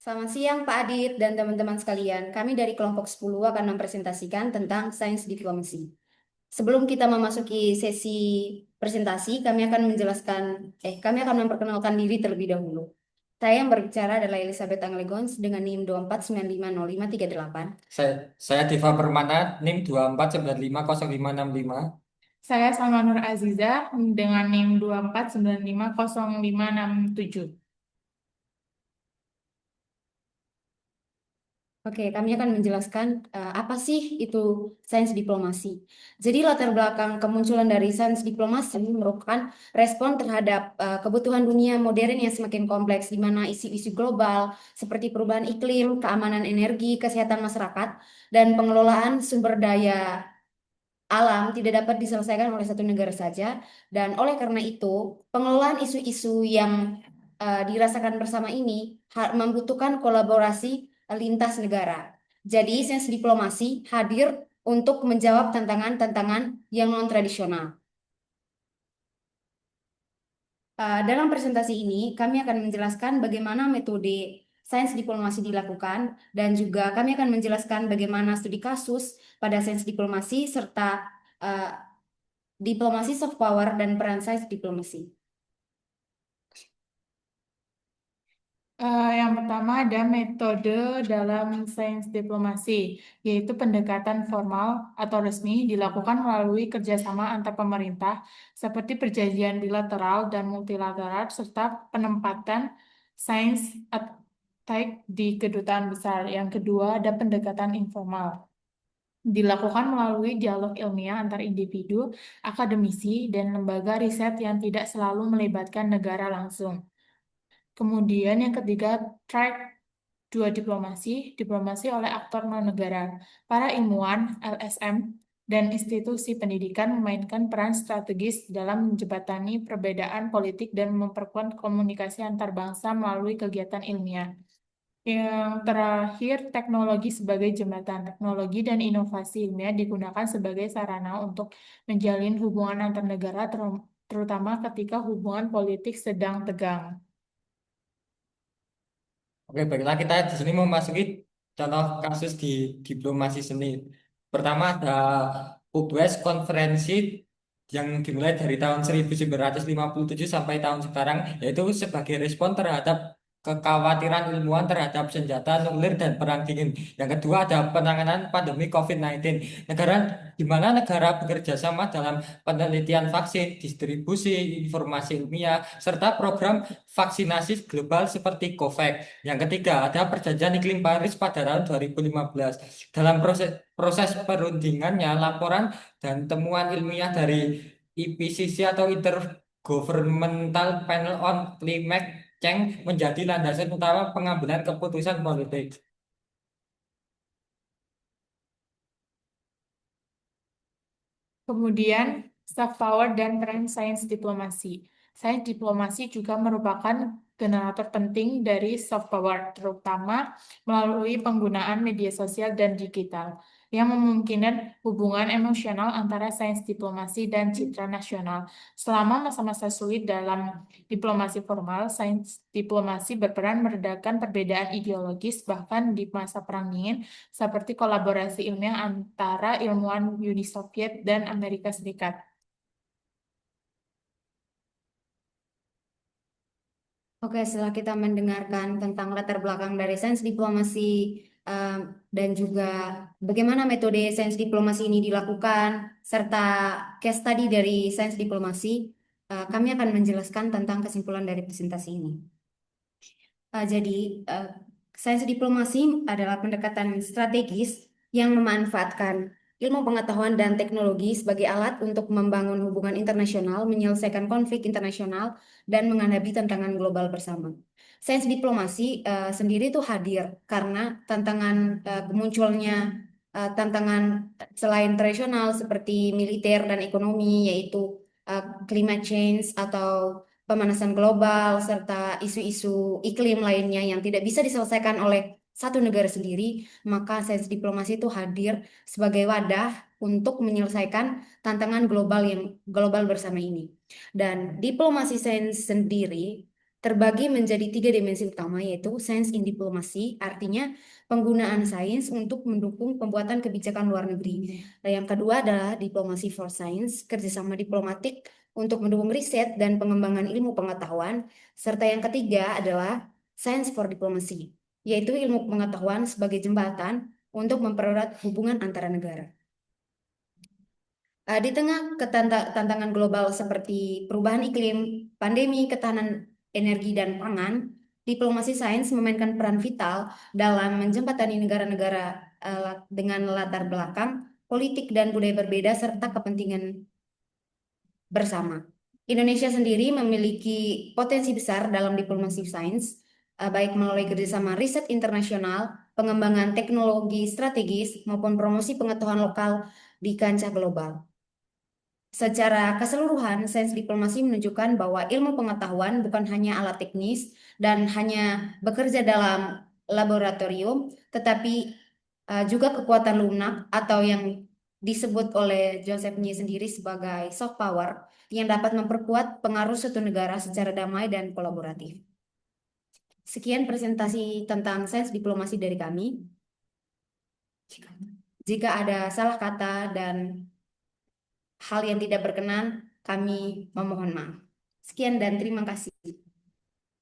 Selamat siang Pak Adit dan teman-teman sekalian. Kami dari kelompok 10 akan mempresentasikan tentang sains diplomasi. Sebelum kita memasuki sesi presentasi, kami akan memperkenalkan diri terlebih dahulu. Saya yang berbicara adalah Elizabeth Anglegons dengan NIM 249500538. Saya Deva Permana, NIM 249500565. Saya Salma Nur Aziza dengan NIM 249500567. Oke, kami akan menjelaskan apa sih itu sains diplomasi. Jadi latar belakang kemunculan dari sains diplomasi merupakan respon terhadap kebutuhan dunia modern yang semakin kompleks, di mana isu-isu global seperti perubahan iklim, keamanan energi, kesehatan masyarakat, dan pengelolaan sumber daya alam tidak dapat diselesaikan oleh satu negara saja. Dan oleh karena itu, pengelolaan isu-isu yang dirasakan bersama ini membutuhkan kolaborasi lintas negara. Jadi, sains diplomasi hadir untuk menjawab tantangan-tantangan yang non-tradisional. Dalam presentasi ini, kami akan menjelaskan bagaimana metode sains diplomasi dilakukan, dan juga kami akan menjelaskan bagaimana studi kasus pada sains diplomasi, serta uh, diplomasi soft power dan peran sains diplomasi. Yang pertama ada metode dalam sains diplomasi, yaitu pendekatan formal atau resmi dilakukan melalui kerjasama antar pemerintah seperti perjanjian bilateral dan multilateral serta penempatan sains attack di kedutaan besar. Yang kedua ada pendekatan informal. Dilakukan melalui dialog ilmiah antar individu, akademisi, dan lembaga riset yang tidak selalu melibatkan negara langsung. Kemudian yang ketiga, track dua diplomasi, diplomasi oleh aktor non-negara. Para ilmuwan, LSM, dan institusi pendidikan memainkan peran strategis dalam menjembatani perbedaan politik dan memperkuat komunikasi antar bangsa melalui kegiatan ilmiah. Yang terakhir, teknologi sebagai jembatan. Teknologi dan inovasi ilmiah digunakan sebagai sarana untuk menjalin hubungan antar negara, terutama ketika hubungan politik sedang tegang. Oke, baiklah kita di sini memasuki contoh kasus di diplomasi seni. Pertama ada UBS konferensi yang dimulai dari tahun 1957 sampai tahun sekarang, yaitu sebagai respon terhadap kekhawatiran ilmuwan terhadap senjata nuklir dan perang dingin. Yang kedua ada penanganan pandemi COVID-19. Negara di mana negara bekerja sama dalam penelitian vaksin, distribusi informasi ilmiah, serta program vaksinasi global seperti COVAX. Yang ketiga, ada perjanjian iklim Paris pada tahun 2015. Dalam proses proses perundingannya, laporan dan temuan ilmiah dari IPCC atau Intergovernmental Panel on Climate Change menjadi landasan utama pengambilan keputusan politik. Kemudian, soft power dan peran sains diplomasi. Sains diplomasi juga merupakan generator penting dari soft power, terutama melalui penggunaan media sosial dan digital, yang memungkinkan hubungan emosional antara sains diplomasi dan citra nasional. Selama masa-masa sulit dalam diplomasi formal, sains diplomasi berperan meredakan perbedaan ideologis, bahkan di masa Perang Dingin, seperti kolaborasi ilmiah antara ilmuwan Uni Soviet dan Amerika Serikat. Oke, setelah kita mendengarkan tentang latar belakang dari sains diplomasi um, dan juga bagaimana metode sains diplomasi ini dilakukan, serta case study dari sains diplomasi, kami akan menjelaskan tentang kesimpulan dari presentasi ini. Jadi, uh, sains diplomasi adalah pendekatan strategis yang memanfaatkan ilmu pengetahuan dan teknologi sebagai alat untuk membangun hubungan internasional, menyelesaikan konflik internasional, dan menghadapi tantangan global bersama. Sains diplomasi sendiri itu hadir karena munculnya tantangan selain tradisional seperti militer dan ekonomi, yaitu climate change atau pemanasan global, serta isu-isu iklim lainnya yang tidak bisa diselesaikan oleh satu negara sendiri, maka sains diplomasi itu hadir sebagai wadah untuk menyelesaikan tantangan global bersama ini. Dan diplomasi sains sendiri terbagi menjadi 3 dimensi utama, yaitu Science in Diplomacy, artinya penggunaan sains untuk mendukung pembuatan kebijakan luar negeri. Nah, yang kedua adalah Diplomacy for Science, kerjasama diplomatik untuk mendukung riset dan pengembangan ilmu pengetahuan. Serta yang ketiga adalah Science for Diplomacy, yaitu ilmu pengetahuan sebagai jembatan untuk mempererat hubungan antara negara. Di tengah tantangan global seperti perubahan iklim, pandemi, ketahanan energi dan pangan, diplomasi sains memainkan peran vital dalam menjembatani negara-negara dengan latar belakang politik dan budaya berbeda serta kepentingan bersama. Indonesia sendiri memiliki potensi besar dalam diplomasi sains, baik melalui kerjasama riset internasional, pengembangan teknologi strategis, maupun promosi pengetahuan lokal di kancah global. Secara keseluruhan, sains diplomasi menunjukkan bahwa ilmu pengetahuan bukan hanya alat teknis dan hanya bekerja dalam laboratorium, tetapi juga kekuatan lunak atau yang disebut oleh Joseph Nye sendiri sebagai soft power yang dapat memperkuat pengaruh suatu negara secara damai dan kolaboratif. Sekian presentasi tentang sains diplomasi dari kami. Jika ada salah kata dan hal yang tidak berkenan, kami memohon maaf. Sekian dan terima kasih.